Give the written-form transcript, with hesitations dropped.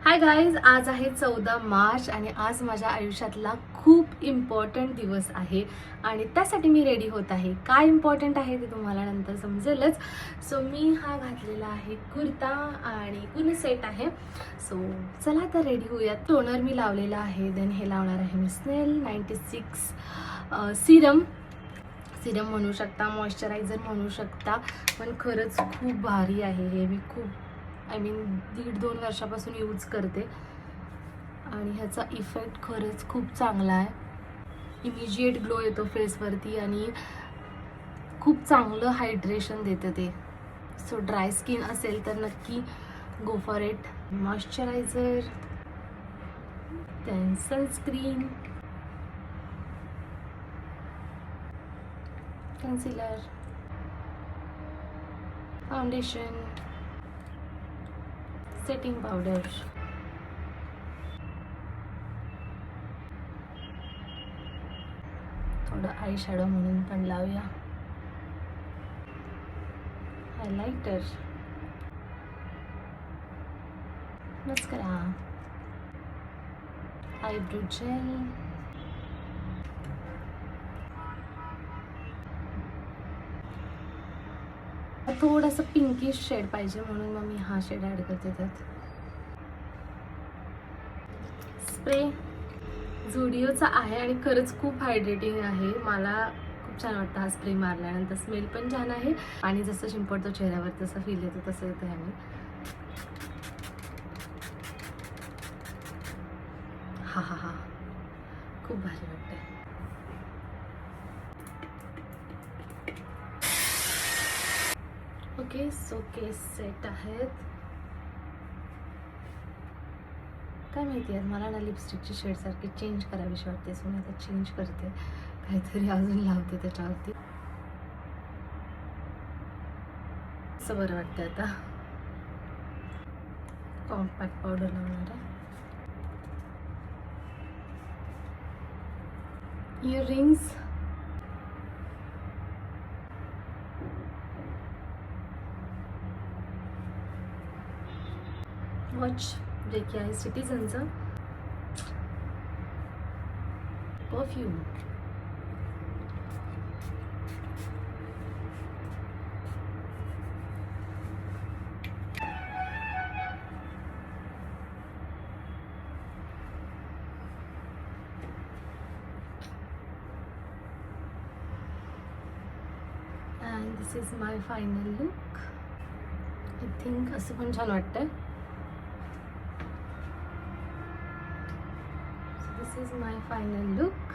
Hi guys, आज आहे 14 मार्च आणि आज माझ्या आयुष्यातला खूप इम्पॉर्टंट दिवस आहे आणि त्यासाठी मी रेडी होत आहे. काय इम्पॉर्टंट आहे ते तुम्हाला नंतर समजेलच. सो मी हा घातलेला आहे कुर्ता आणि पूर्ण सेट आहे. सो चला तर रेडी होऊयात. टोनर मी लावलेला आहे, देन हे लावणार आहे मी स्नेल 96 सिरम म्हणू शकता, मॉइश्चरायझर म्हणू शकता, पण खरंच खूप भारी आहे हे. मी खूप दीड 2 वर्षापासून यूज करते आणि ह्याचा इफेक्ट खरंच खूप चांगला आहे. इमिजिएट ग्लो येतो फेसवरती आणि खूप चांगलं हायड्रेशन देतं ते. सो ड्राय स्किन असेल तर नक्की go for it. Moisturiser, then sunscreen, concealer, foundation, setting powder, थोडं आय शॅडो म्हणून पण लावूया, हायलाइटर, मस्करा, आयब्रो जेल, थोडंसं पिंकिश शेड पाहिजे म्हणून मग मी हा शेड ॲड करते त्यात. स्प्रे झुडिओचा आहे आणि खरंच खूप हायड्रेटिंग आहे. मला खूप छान वाटतं हा स्प्रे मारल्यानंतर. स्मेल पण छान आहे आणि जसं शिंपडतो चेहऱ्यावर तसं फील येतं तसं येतं ह्याने. हा हा हा खूप भारी वाटतंय. ओके, सो केस सेट आहेत. काय माहिती आहे, मला ना लिपस्टिकची शेड सारखी चेंज करावीशी वाटते, सो मी आता चेंज करते, काहीतरी अजून लावते त्याच्यावरती. असं बरं वाटतं. आता कॉम्पॅक्ट पावडर लावणार आहे. इयरिंग्स, वॉच जे की आहे सिटीजनचं, perfume, and this is my final look. I think असं पण छान वाटतंय. This is my final look.